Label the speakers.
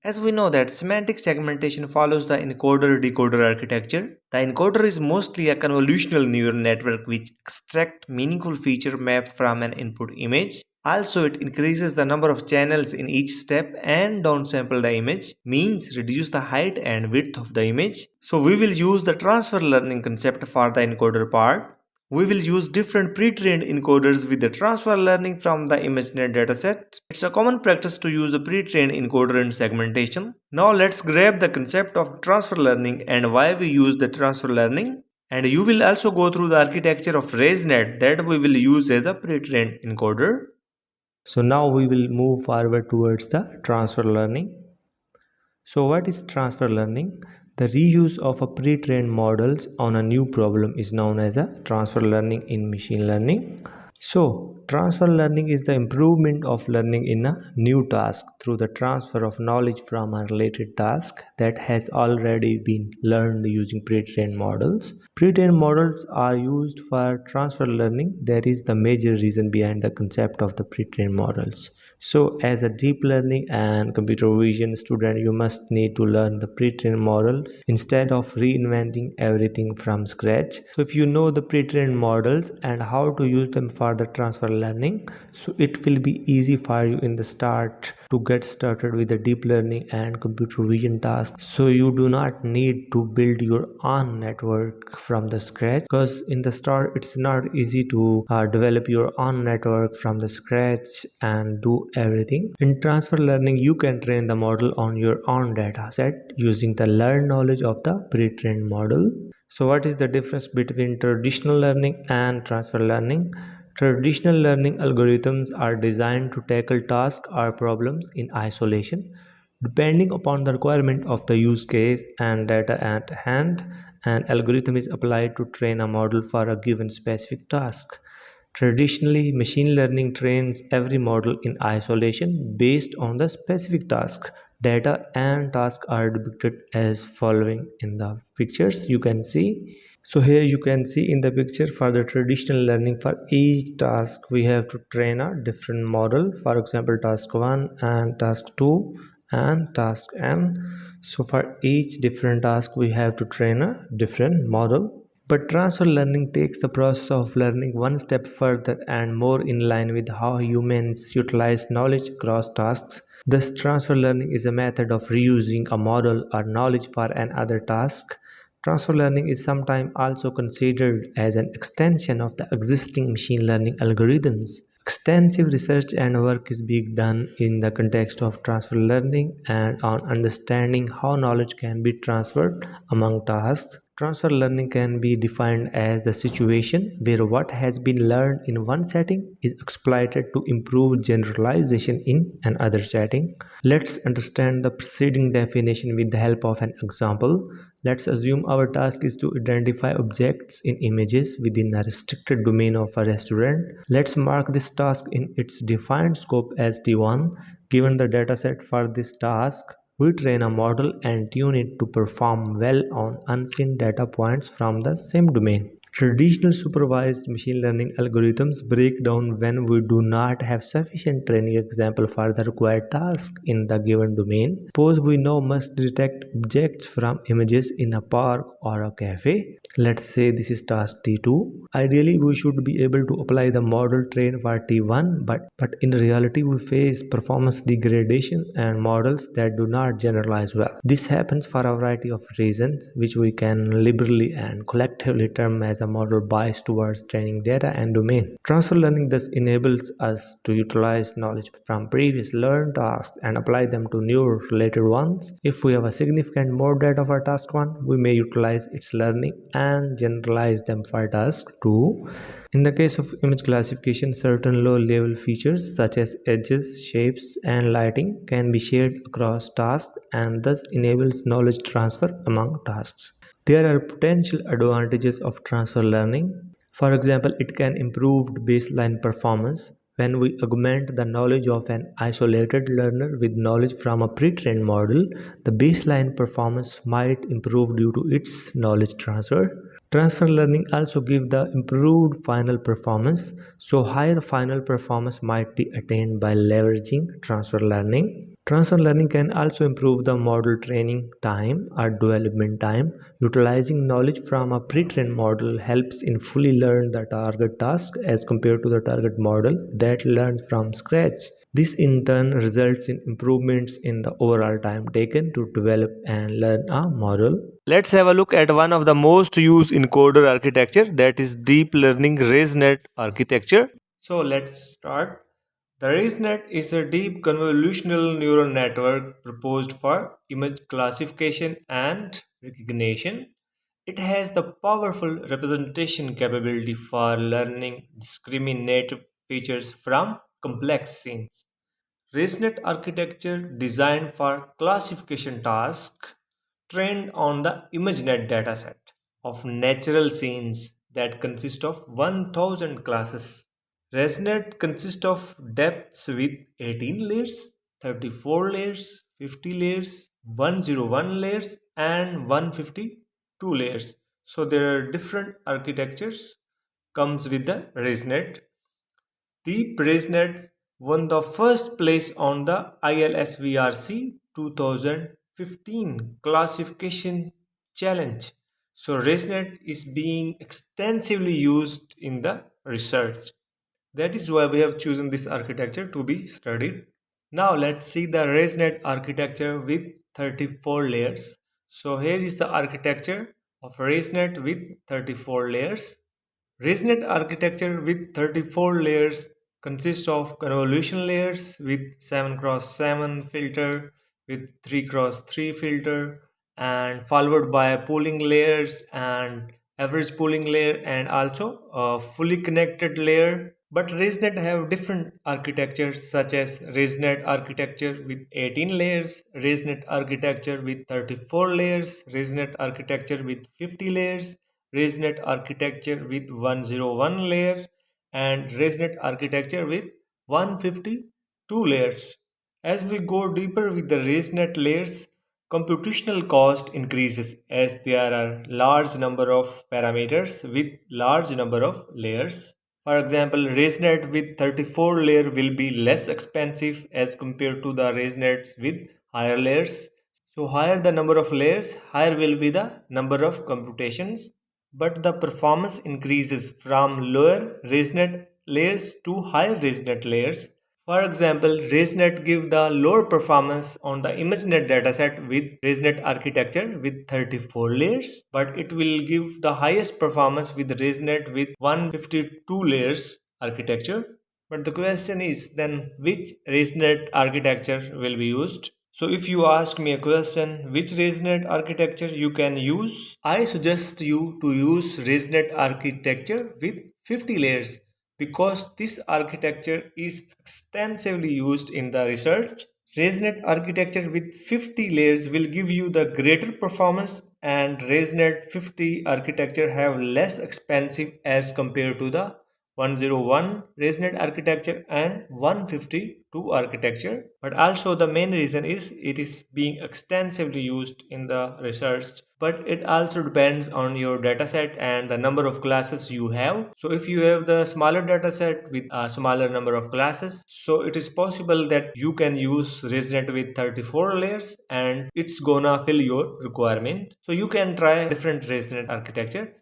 Speaker 1: As we know that semantic segmentation follows the encoder-decoder architecture. The encoder is mostly a convolutional neural network which extracts meaningful feature mapped from an input image. Also, it increases the number of channels in each step and downsample the image, means reduce the height and width of the image. So we will use the transfer learning concept for the encoder part. We will use different pre-trained encoders with the transfer learning from the ImageNet dataset. It's a common practice to use a pre-trained encoder in segmentation. Now let's grab the concept of transfer learning and why we use the transfer learning. And you will also go through the architecture of Resnet that we will use as a pre-trained encoder.
Speaker 2: So now we will move forward towards the transfer learning. So what is transfer learning? The reuse of a pre-trained models on a new problem is known as a transfer learning in machine learning. So transfer learning is the improvement of learning in a new task through the transfer of knowledge from a related task that has already been learned using pre-trained models. Pre-trained models are used for transfer learning. That is the major reason behind the concept of the pre-trained models. So as a deep learning and computer vision student, you must need to learn the pre-trained models instead of reinventing everything from scratch. So if you know the pre-trained models and how to use them for the transfer learning, so it will be easy for you in the start to get started with the deep learning and computer vision tasks. So you do not need to build your own network from the scratch, because in the start it's not easy to develop your own network from the scratch and do everything. In transfer learning, you can train the model on your own data set using the learned knowledge of the pre-trained model. So what is the difference between traditional learning and transfer learning? Traditional learning algorithms are designed to tackle tasks or problems in isolation, depending upon the requirement of the use case and data at hand. An algorithm is applied to train a model for a given specific task. Traditionally, machine learning trains every model in isolation based on the specific task. Data and tasks are depicted as following in the pictures you can see. So here you can see in the picture, for the traditional learning, for each task we have to train a different model. For example, task 1 and task 2 and task n. So for each different task we have to train a different model. But transfer learning takes the process of learning one step further and more in line with how humans utilize knowledge across tasks. Thus, transfer learning is a method of reusing a model or knowledge for another task. Transfer learning is sometimes also considered as an extension of the existing machine learning algorithms. Extensive research and work is being done in the context of transfer learning and on understanding how knowledge can be transferred among tasks. Transfer learning can be defined as the situation where what has been learned in one setting is exploited to improve generalization in another setting. Let's understand the preceding definition with the help of an example. Let's assume our task is to identify objects in images within a restricted domain of a restaurant. Let's mark this task in its defined scope as T1. Given the dataset for this task, we train a model and tune it to perform well on unseen data points from the same domain. Traditional supervised machine learning algorithms break down when we do not have sufficient training example for the required task in the given domain. Suppose we now must detect objects from images in a park or a cafe. Let's say this is task T2. Ideally, we should be able to apply the model trained for T1, but in reality, we face performance degradation and models that do not generalize well. This happens for a variety of reasons, which we can liberally and collectively term as a model bias towards training data and domain. Transfer learning thus enables us to utilize knowledge from previous learned tasks and apply them to new related ones. If we have a significant more data for task 1, we may utilize its learning and generalize them for task 2. In the case of image classification, certain low-level features such as edges, shapes, and lighting can be shared across tasks and thus enables knowledge transfer among tasks. There are potential advantages of transfer learning. For example, it can improve baseline performance. When we augment the knowledge of an isolated learner with knowledge from a pre-trained model, the baseline performance might improve due to its knowledge transfer. Transfer learning also give the improved final performance. So higher final performance might be attained by leveraging transfer learning. Transfer learning can also improve the model training time or development time. Utilizing knowledge from a pre-trained model helps in fully learn the target task as compared to the target model that learns from scratch. This in turn results in improvements in the overall time taken to develop and learn a model.
Speaker 1: Let's have a look at one of the most used encoder architecture, that is deep learning Resnet architecture. So let's start. The Resnet is a deep convolutional neural network proposed for image classification and recognition. It has the powerful representation capability for learning discriminative features from complex scenes. ResNet architecture designed for classification tasks trained on the ImageNet dataset of natural scenes that consist of 1000 classes. ResNet consists of depths with 18 layers, 34 layers, 50 layers, 101 layers, and 152 layers. So there are different architectures comes with the ResNet. The Resnet won the first place on the ILSVRC 2015 classification challenge. So ResNet is being extensively used in the research. That is why we have chosen this architecture to be studied. Now let's see the ResNet architecture with 34 layers. So here is the architecture of ResNet with 34 layers. Resnet architecture with 34 layers consists of convolution layers with 7 cross 7 filter, with 3 cross 3 filter, and followed by pooling layers and average pooling layer, and also a fully connected layer. But ResNet have different architectures such as ResNet architecture with 18 layers, ResNet architecture with 34 layers, ResNet architecture with 50 layers, Resnet architecture with 101 layer, and Resnet architecture with 152 layers. As we go deeper with the Resnet layers, computational cost increases as there are large number of parameters with large number of layers. For example, ResNet with 34 layer will be less expensive as compared to the ResNets with higher layers. So higher the number of layers, higher will be the number of computations, but the performance increases from lower ResNet layers to higher ResNet layers. For example, ResNet give the lower performance on the ImageNet dataset with ResNet architecture with 34 layers, but it will give the highest performance with ResNet with 152 layers architecture. But the question is then which ResNet architecture will be used? So if you ask me a question, which ResNet architecture you can use, I suggest you to use ResNet architecture with 50 layers because this architecture is extensively used in the research. ResNet architecture with 50 layers will give you the greater performance, and ResNet 50 architecture have less expensive as compared to the 101 ResNet architecture and 152 architecture. But also the main reason is it is being extensively used in the research, but it also depends on your dataset and the number of classes you have. So if you have the smaller dataset with a smaller number of classes, so it is possible that you can use ResNet with 34 layers and it's gonna fill your requirement. So you can try different ResNet architecture.